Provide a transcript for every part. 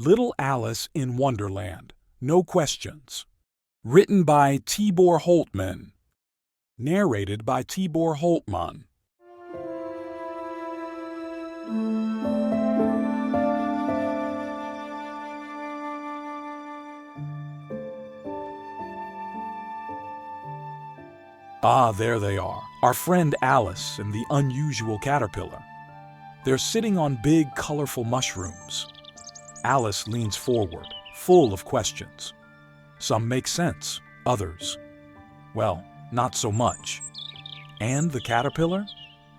Little Alice in Wonderland. No questions. Written by Tibor Holtman. Narrated by Tibor Holtman. Ah, there they are, our friend Alice and the unusual caterpillar. They're sitting on big, colorful mushrooms. Alice leans forward, full of questions. Some make sense, others, well, not so much. And the caterpillar?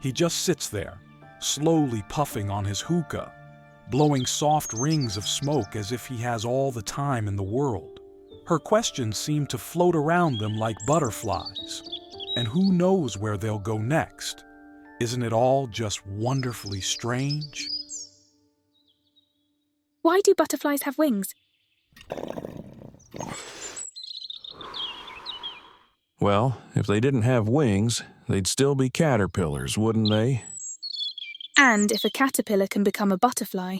He just sits there, slowly puffing on his hookah, blowing soft rings of smoke as if he has all the time in the world. Her questions seem to float around them like butterflies. And who knows where they'll go next? Isn't it all just wonderfully strange? Why do butterflies have wings? Well, if they didn't have wings, they'd still be caterpillars, wouldn't they? And if a caterpillar can become a butterfly,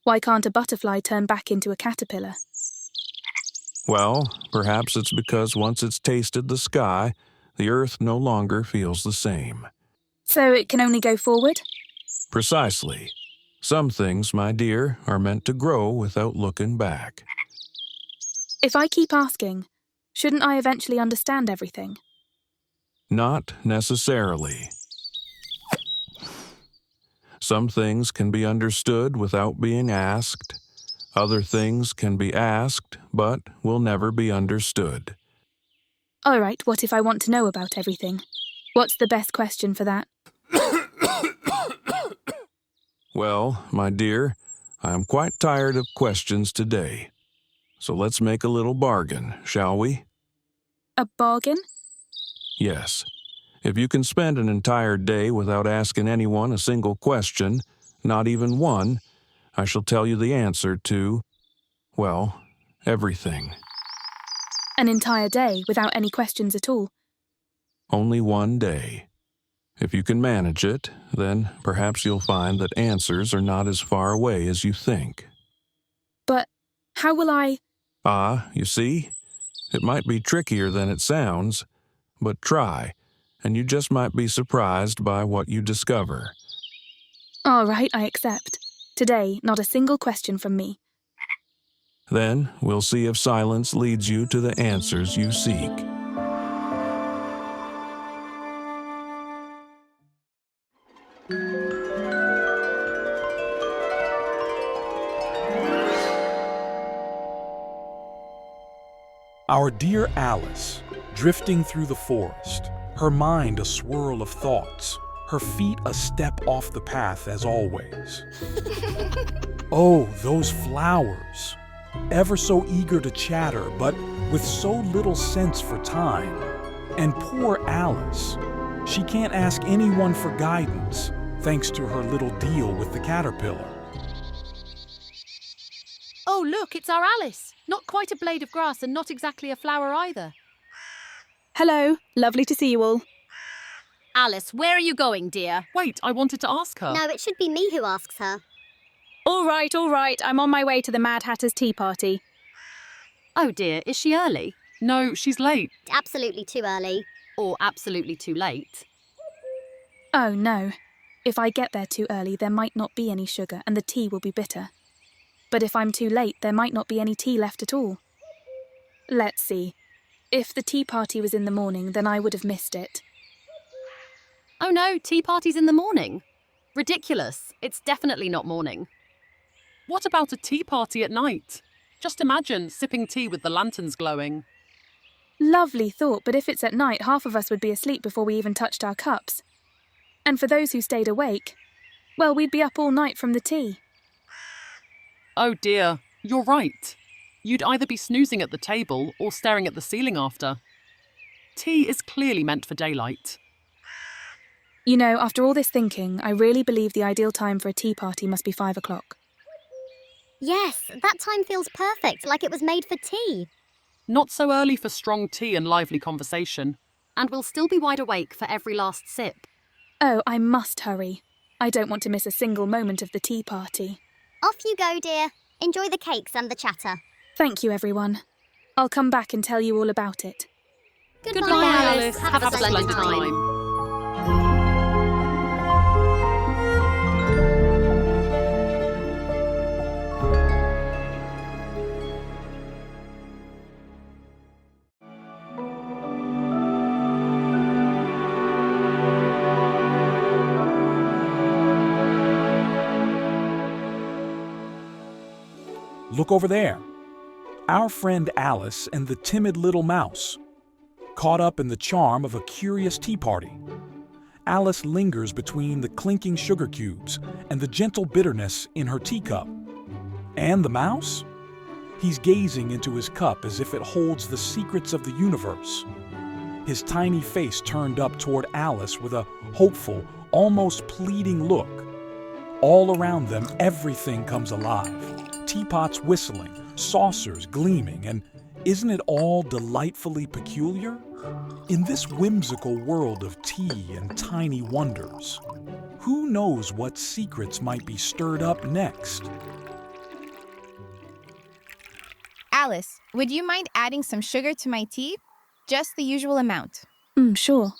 why can't a butterfly turn back into a caterpillar? Well, perhaps it's because once it's tasted the sky, the earth no longer feels the same. So it can only go forward? Precisely. Some things, my dear, are meant to grow without looking back. If I keep asking, shouldn't I eventually understand everything? Not necessarily. Some things can be understood without being asked. Other things can be asked, but will never be understood. All right, what if I want to know about everything? What's the best question for that? Well, my dear, I am quite tired of questions today. So let's make a little bargain, shall we? A bargain? Yes. If you can spend an entire day without asking anyone a single question, not even one, I shall tell you the answer to, well, everything. An entire day without any questions at all? Only one day. If you can manage it, then perhaps you'll find that answers are not as far away as you think. But how will I... Ah, you see? It might be trickier than it sounds, but try, and you just might be surprised by what you discover. All right, I accept. Today, not a single question from me. Then we'll see if silence leads you to the answers you seek. Our dear Alice, drifting through the forest, her mind a swirl of thoughts, her feet a step off the path as always. Oh, those flowers! Ever so eager to chatter, but with so little sense for time. And poor Alice, she can't ask anyone for guidance, thanks to her little deal with the caterpillar. Oh, look, it's our Alice. Not quite a blade of grass and not exactly a flower either. Hello, lovely to see you all. Alice, where are you going, dear? Wait, I wanted to ask her. No, it should be me who asks her. All right, I'm on my way to the Mad Hatter's tea party. Oh dear, is she early? No, she's late. Absolutely too early. Or absolutely too late? Oh no, if I get there too early there might not be any sugar and the tea will be bitter. But if I'm too late there might not be any tea left at all. Let's see. If the tea party was in the morning then I would have missed it. Oh no, tea party's in the morning. Ridiculous. It's definitely not morning. What about a tea party at night? Just imagine sipping tea with the lanterns glowing. Lovely thought, but if it's at night, half of us would be asleep before we even touched our cups. And for those who stayed awake, well, we'd be up all night from the tea. Oh dear, you're right. You'd either be snoozing at the table or staring at the ceiling after. Tea is clearly meant for daylight. You know, after all this thinking, I really believe the ideal time for a tea party must be 5 o'clock. Yes, that time feels perfect, like it was made for tea. Not so early for strong tea and lively conversation. And we'll still be wide awake for every last sip. Oh, I must hurry. I don't want to miss a single moment of the tea party. Off you go, dear. Enjoy the cakes and the chatter. Thank you, everyone. I'll come back and tell you all about it. Goodbye, Alice. Have a splendid time. Look over there. Our friend Alice and the timid little mouse. Caught up in the charm of a curious tea party. Alice lingers between the clinking sugar cubes and the gentle bitterness in her teacup. And the mouse? He's gazing into his cup as if it holds the secrets of the universe. His tiny face turned up toward Alice with a hopeful, almost pleading look. All around them, everything comes alive. Teapots whistling, saucers gleaming, and isn't it all delightfully peculiar? In this whimsical world of tea and tiny wonders, who knows what secrets might be stirred up next? Alice, would you mind adding some sugar to my tea? Just the usual amount. Sure.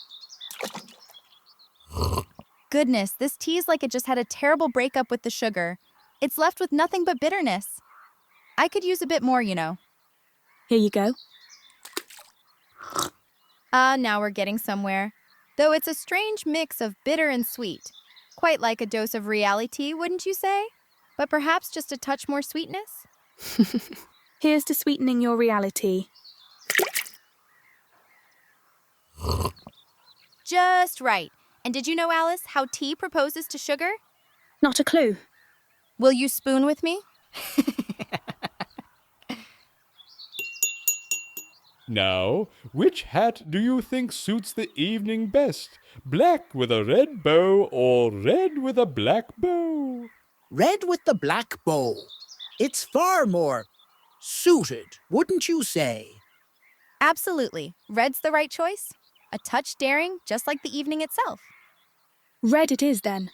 Goodness, this tea is like it just had a terrible breakup with the sugar. It's left with nothing but bitterness. I could use a bit more, you know. Here you go. Now we're getting somewhere. Though it's a strange mix of bitter and sweet. Quite like a dose of reality, wouldn't you say? But perhaps just a touch more sweetness? Here's to sweetening your reality. Just right. And did you know, Alice, how tea proposes to sugar? Not a clue. Will you spoon with me? Now, which hat do you think suits the evening best? Black with a red bow or red with a black bow? Red with the black bow. It's far more suited, wouldn't you say? Absolutely. Red's the right choice. A touch daring, just like the evening itself. Red it is, then.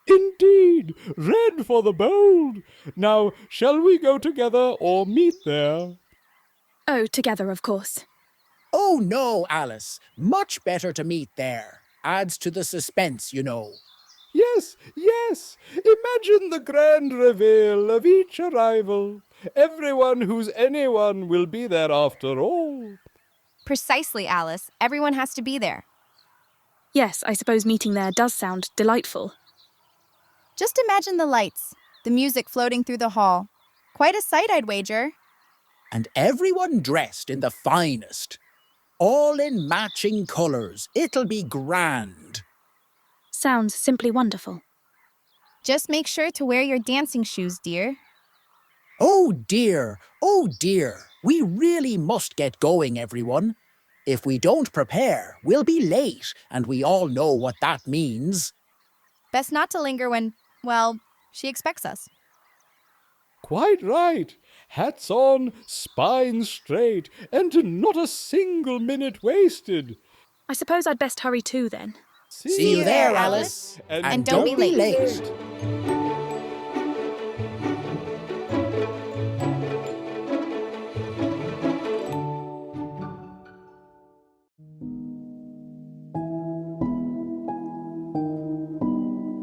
Indeed, red for the bold. Now, shall we go together or meet there? Oh, together, of course. Oh, no, Alice. Much better to meet there. Adds to the suspense, you know. Yes, yes. Imagine the grand reveal of each arrival. Everyone who's anyone will be there after all. Precisely, Alice. Everyone has to be there. Yes, I suppose meeting there does sound delightful. Just imagine the lights, the music floating through the hall. Quite a sight, I'd wager. And everyone dressed in the finest. All in matching colours. It'll be grand. Sounds simply wonderful. Just make sure to wear your dancing shoes, dear. Oh dear, we really must get going, everyone. If we don't prepare, we'll be late, and we all know what that means. Best not to linger when, well, she expects us. Quite right. Hats on, spine straight, and not a single minute wasted. I suppose I'd best hurry too, then. See you there, Alice. And don't be late.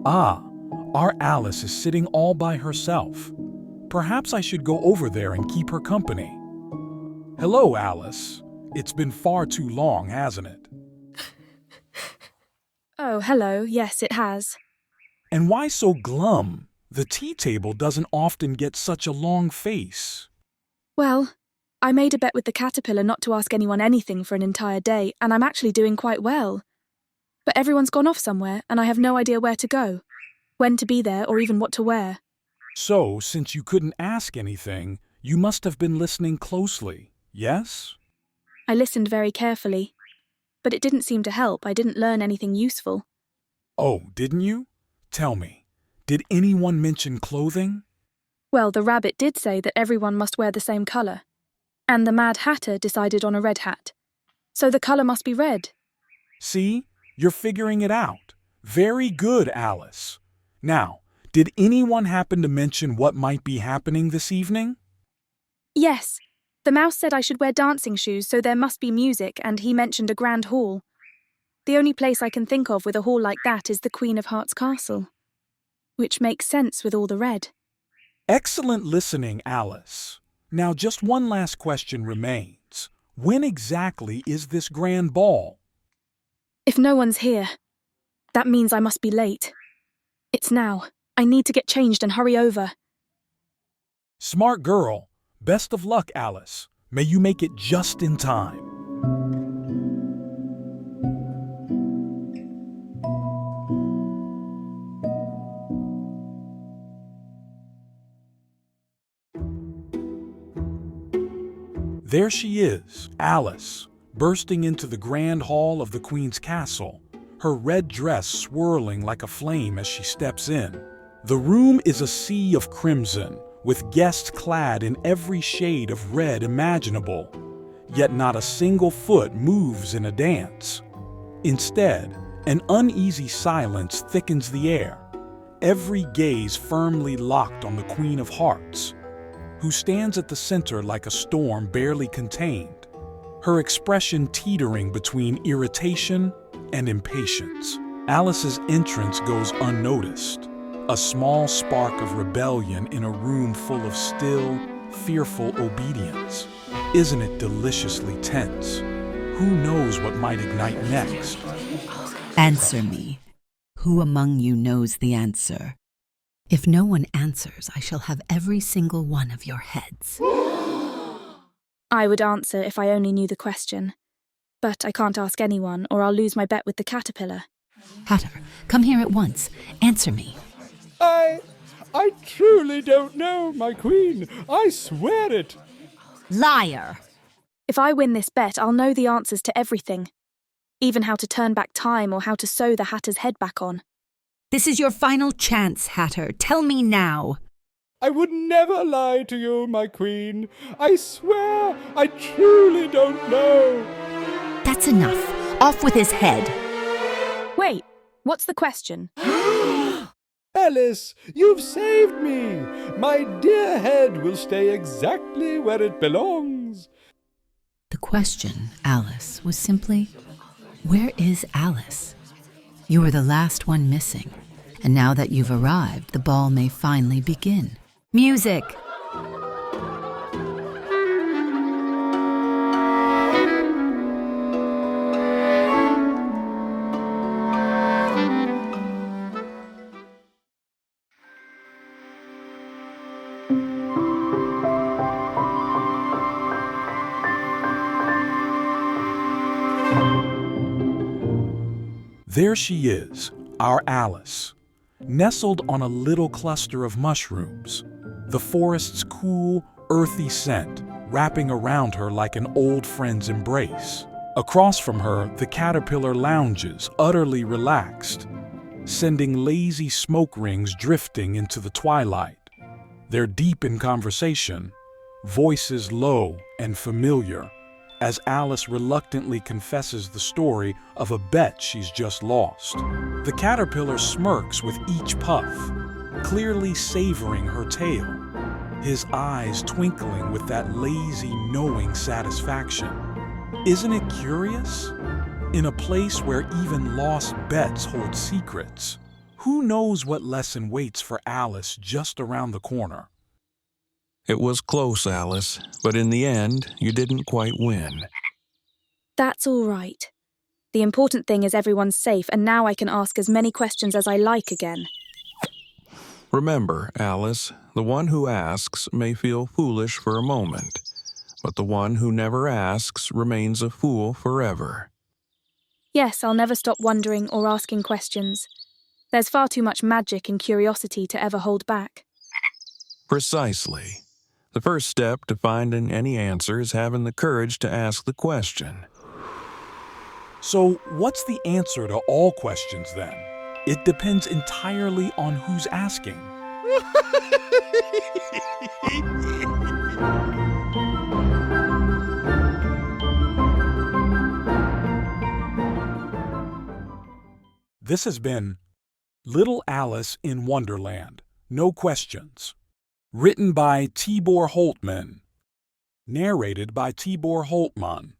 Ah, our Alice is sitting all by herself. Perhaps I should go over there and keep her company. Hello, Alice. It's been far too long, hasn't it? Oh, hello. Yes, it has. And why so glum? The tea table doesn't often get such a long face. Well, I made a bet with the caterpillar not to ask anyone anything for an entire day, and I'm actually doing quite well. But everyone's gone off somewhere, and I have no idea where to go, when to be there, or even what to wear. So, since you couldn't ask anything, you must have been listening closely, yes? I listened very carefully, but it didn't seem to help. I didn't learn anything useful. Oh, didn't you? Tell me, did anyone mention clothing? Well, the rabbit did say that everyone must wear the same colour, and the Mad Hatter decided on a red hat. So the colour must be red. See, you're figuring it out. Very good, Alice. Now, Did anyone happen to mention what might be happening this evening? Yes. The mouse said I should wear dancing shoes, so there must be music, and he mentioned a grand hall. The only place I can think of with a hall like that is the Queen of Hearts Castle, which makes sense with all the red. Excellent listening, Alice. Now just one last question remains. When exactly is this grand ball? If no one's here, that means I must be late. It's now. I need to get changed and hurry over. Smart girl. Best of luck, Alice. May you make it just in time. There she is, Alice, bursting into the grand hall of the Queen's castle, her red dress swirling like a flame as she steps in. The room is a sea of crimson, with guests clad in every shade of red imaginable, yet not a single foot moves in a dance. Instead, an uneasy silence thickens the air, every gaze firmly locked on the Queen of Hearts, who stands at the center like a storm barely contained, her expression teetering between irritation and impatience. Alice's entrance goes unnoticed, a small spark of rebellion in a room full of still, fearful obedience. Isn't it deliciously tense? Who knows what might ignite next? Answer me. Who among you knows the answer? If no one answers, I shall have every single one of your heads. I would answer if I only knew the question. But I can't ask anyone, or I'll lose my bet with the caterpillar. Hatter, come here at once. Answer me. I truly don't know, my queen. I swear it. Liar! If I win this bet, I'll know the answers to everything. Even how to turn back time or how to sew the Hatter's head back on. This is your final chance, Hatter. Tell me now. I would never lie to you, my queen. I swear I truly don't know. That's enough. Off with his head. Wait, what's the question? Alice, you've saved me. My dear head will stay exactly where it belongs. The question, Alice, was simply, where is Alice? You were the last one missing, and now that you've arrived, the ball may finally begin. Music! There she is, our Alice, nestled on a little cluster of mushrooms, the forest's cool, earthy scent wrapping around her like an old friend's embrace. Across from her, the caterpillar lounges, utterly relaxed, sending lazy smoke rings drifting into the twilight. They're deep in conversation, voices low and familiar, as Alice reluctantly confesses the story of a bet she's just lost. The caterpillar smirks with each puff, clearly savoring her tale, his eyes twinkling with that lazy, knowing satisfaction. Isn't it curious? In a place where even lost bets hold secrets, who knows what lesson waits for Alice just around the corner? It was close, Alice, but in the end, you didn't quite win. That's all right. The important thing is everyone's safe, and now I can ask as many questions as I like again. Remember, Alice, the one who asks may feel foolish for a moment, but the one who never asks remains a fool forever. Yes, I'll never stop wondering or asking questions. There's far too much magic and curiosity to ever hold back. Precisely. The first step to finding any answer is having the courage to ask the question. So, what's the answer to all questions then? It depends entirely on who's asking. This has been Little Alice in Wonderland. No questions. Written by Tibor Holtman. Narrated by Tibor Holtman.